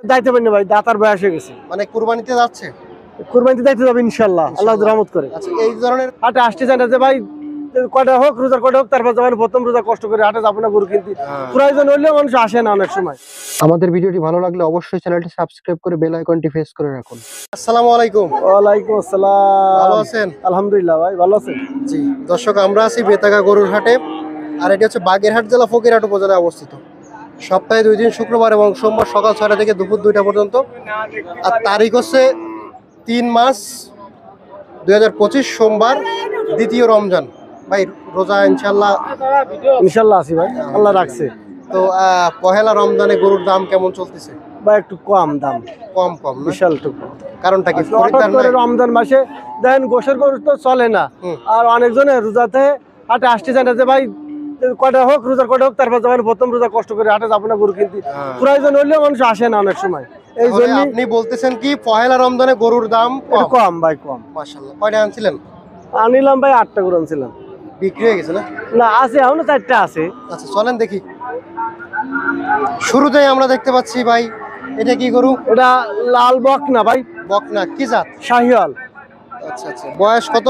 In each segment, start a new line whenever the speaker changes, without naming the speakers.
দাইতে পারিনি ভাই, দাতার বয়স হয়ে গেছে।
মানে কুরবানিতে যাচ্ছে?
কুরবানিতে দাইতে যাবে ইনশাআল্লাহ, আল্লাহ রহমত করে।
আচ্ছা, এই ধরনের
হাটে আসতে চান যে ভাই কয়টা হোক, রোজার কয়টা হোক, তারপর যাবেন প্রথম রোজা কষ্ট করে হাটে যাবো না গরু কিনতে। প্রয়োজন হইলেও মানুষ আসে না অনেক সময়।
আমাদের ভিডিওটি ভালো লাগলে অবশ্যই চ্যানেলটি সাবস্ক্রাইব করে বেল আইকনটি প্রেস করে রাখুন। আসসালামু আলাইকুম।
ওয়ালাইকুম আসসালাম।
ভালো আছেন?
আলহামদুলিল্লাহ ভাই, ভালো আছেন?
জি দর্শক, আমরা আছি বেতাগা গরুর হাটে, আর এটি হচ্ছে বাগেরহাট জেলা ফকিরহাট উপজেলায় অবস্থিত। সপ্তাহে 2 দিন, শুক্রবার এবং সোমবার সকাল 6টা থেকে দুপুর 2টা পর্যন্ত। আর তারিখ হচ্ছে 3 মার্চ 2025 সোমবার, দ্বিতীয় রমজান। ভাই রোজা ইনশাল্লাহ?
ইনশাআল্লাহ আছি ভাই, আল্লাহ রাখছে।
তো পহেলা রমজানে গরুর দাম কেমন চলতেছে?
ভাই একটু কম দাম,
কম না?
বিশাল টুকু।
কারণটা কি?
হঠাৎ করে রমজান মাসে দেখেন গোশের গরু তো চলে না, আর অনেকজনের রোজাতে হাটে আসতে চায় না যে ভাই কয়টা হোক, রোজার কয়টা হোক, তারপর যাবেন প্রথম রোজা কষ্ট করে হাটে যাবো না গরু কিনতে। প্রয়োজন হইলেও মানুষ আসে না অনেক সময়। এই জন্য
আপনি বলতেছেন কি পহেলা রমজানে গরুর দাম
কম ভাই, কম।
মাশাআল্লাহ। কয়টা আনছিলেন?
আনিলাম ভাই 8টা গরু আনছিলাম।
বিক্রি হয়ে গেছে না?
না, আছে এখনো 4টা আছে।
আচ্ছা চলেন দেখি। শুরুতেই আমরা দেখতে পাচ্ছি ভাই, এটা কি গরু?
এটা লাল বকনা ভাই।
বকনা? কি জাত?
শাহিওয়াল।
আচ্ছা আচ্ছা, বয়স কত?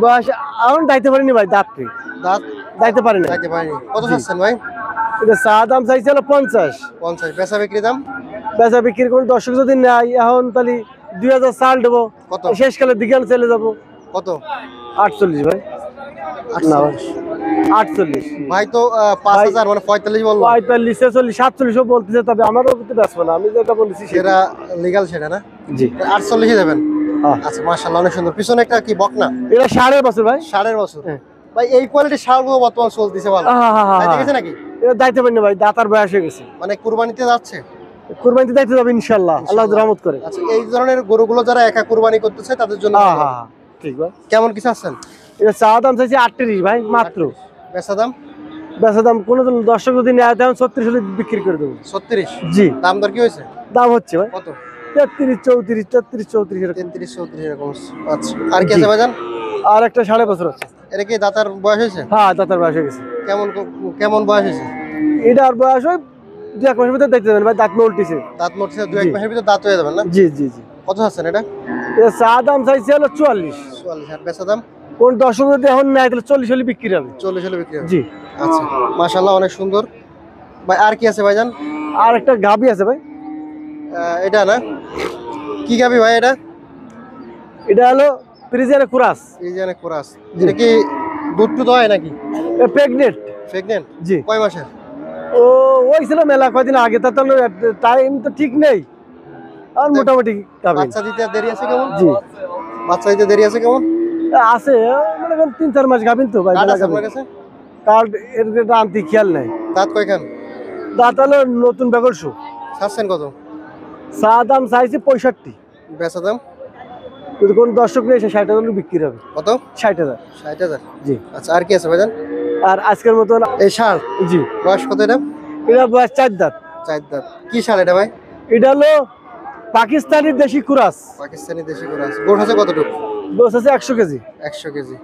বয়স এখন দাইতে পারিনি ভাই, দাঁতটি
দাঁত
দাইতে পারি না।
দাইতে পারিনি। কত চাচ্ছেন ভাই?
এটা চা দাম চাইছিল 50।
50। বেচা বিক্রি দাম?
বেচা বিক্রি করে দর্শক যদি নেয় এখন তাহলে 2000 চাল দেবো।
কত?
শেষকালে দিকে চলে যাবো।
কত?
48 ভাই। না ভাই 48
ভাই তো 5000 মানে 45 বললো।
45, 46, 47 বলতেছে, তবে আমারও কিন্তু বেচবো না, আমি যেটা বলেছি
সেটা লিগ্যাল, সেটা না?
জি
48 দেবেন। আচ্ছা মাশাআল্লাহ, অনেক সুন্দর। পিছনে একটা কি বকনা?
এটা 5.5 বছর ভাই।
5.5 বছর। ভাই এই কোয়ালিটির ষাঁড়গুলো বর্তমান চলতেছে ভালো। দাইতে গেছে নাকি?
এটা দাইতে পারিনি ভাই, দাতার বয়স হয়ে গেছে।
মানে কুরবানিতে যাচ্ছে?
কুরবানিতে দাইতে যাবে ইনশাআল্লাহ, আল্লাহ রহমত করে।
আচ্ছা, এই ধরনের গরুগুলো যারা একা কুরবানি করতেছে তাদের জন্য
ঠিক ভাই।
কেমন কিছু আছেন?
এটা চা দাম চাইছে 38 ভাই মাত্র।
বেচা দাম?
বেচা দাম কোনো দর্শক যদি নেয় তখন 36 হলে বিক্রি করে দেবো।
36?
জি।
দাম দর কি হয়েছে?
দাম হচ্ছে ভাই
কত?
33, 34, 33, 34 এরকম।
33, 34 এরকম। আচ্ছা, আর কি আছে ভাইজান?
আর একটা 5.5 বছর আছে।
এটা কি দাতার বয়স হয়েছে?
হ্যাঁ, দাতার বয়স হয়ে গেছে।
কেমন কেমন বয়স হয়েছে?
এটার বয়স ওই 2-1 মাসের ভিতরে দেখতে যাবেন ভাই, দাঁত নলটিছে।
দাঁত মরছে 2-1 মাসের ভিতরে দাঁত হয়ে যাবেন না?
জি জি জি।
কত আছেন এটা?
এটা চা দাম চাইছে হলো 44।
44। আর বেচা দাম?
কোন দর্শক যদি এখন নেয় তাহলে 40 হলে বিক্রি হবে।
40 হলে বিক্রি হবে?
জি।
আচ্ছা মাশাআল্লাহ, অনেক সুন্দর। ভাই আর কি আছে ভাইজান?
আর একটা গাবি আছে ভাই।
এটা না? কি গাবি ভাই এটা?
এটা হলো ফ্রিজিয়ান ক্রস।
Friesian cross. এটা কি দুধ টুধ হয় নাকি?
প্রেগনেন্ট।
প্রেগনেন্ট?
জি।
কয় মাসের?
ও ওই ছিল মেলা কয়দিন আগে, তার তো টাইম তো ঠিক নেই, আর মোটামুটি
বাচ্চা দিতে দেরি আছে কেমন?
জি।
বাচ্চা দিতে দেরি আছে কেমন?
আছে মনে করেন 3-4 মাস গাবিন তো ভাই।
কার্ড আছে আপনার কাছে?
কার্ড এর আনতে খেয়াল নাই।
দাঁত কয়খান?
দাঁত হলো নতুন বেগল শু।
ছাড়ছেন কত?
চা দাম চাইছে 65।
বেচা দাম?
যদি কোন দর্শক নেই সে 60,000 বিক্রি হবে।
কত?
60,000।
60,000?
জি।
আচ্ছা, আর কি আছে ভাইজান?
আর আজকের মতো
এই ষাঁড়?
জি।
বয়স কত এটা?
এটা বয়স 4 দাঁত।
4 দাঁত। কি ষাঁড় এটা ভাই?
এটা হলো পাকিস্তানি দেশি ক্রস।
পাকিস্তানি দেশি ক্রস। গোশ আছে কতটুকু?
গোশ আছে 100 কেজি।
100 কেজি।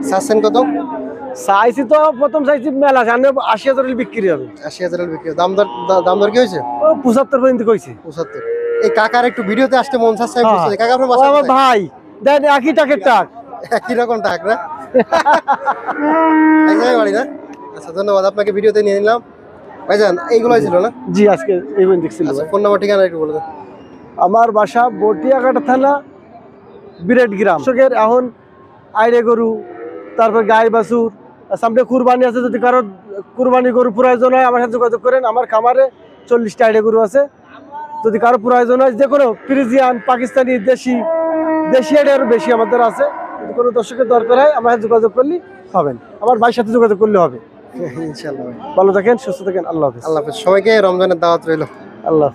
ছাড়ছেন কত?
চাইছি তো প্রথম চাইছি মেলা 80,000 বিক্রি হবে।
80,000 বিক্রি। দাম দর কি হয়েছে?
ও 75 পর্যন্ত কইছে।
75। এই কাকার একটু ভিডিওতে আসতে মন চাচ্ছে, আমি বুঝছি। কাকা আপনার বাসা
আমার ভাই দেন একই টাকের টাক।
একই রকম টাক না? এক জায়গায় বাড়ি না? আচ্ছা ধন্যবাদ, আপনাকে ভিডিওতে নিয়ে নিলাম। ভাইজান এইগুলাই ছিল না?
জি, আজকে এই পর্যন্ত দেখছিল।
আচ্ছা, ফোন নাম্বার ঠিকানা একটু বলে দেন।
আমার বাসা বটিয়াঘাটা থানা, বিরাট গ্রাম। কৃষকের এখন আইড়ে গরু, তারপর গাই বাছুর, সামনে কুরবানি আছে, যদি কারো কুরবানি গরু প্রয়োজন হয় আমার সাথে যোগাযোগ করেন। আমার খামারে 40টা আইড়ে গরু আছে, যদি কারো প্রয়োজন হয় যে কোনো ফ্রিজিয়ান, পাকিস্তানি, দেশি আইড়ে আরো বেশি আমাদের আছে। যদি কোনো দর্শকের দরকার হয় আমার সাথে যোগাযোগ করলে হবেন, আমার ভাইয়ের সাথে যোগাযোগ করলে হবে।
ইনশাআল্লাহ।
ভালো থাকেন, সুস্থ থাকেন, আল্লাহ হাফেজ।
আল্লাহ হাফেজ। সবাইকে রমজানের দাওয়াত রইল।
আল্লাহ।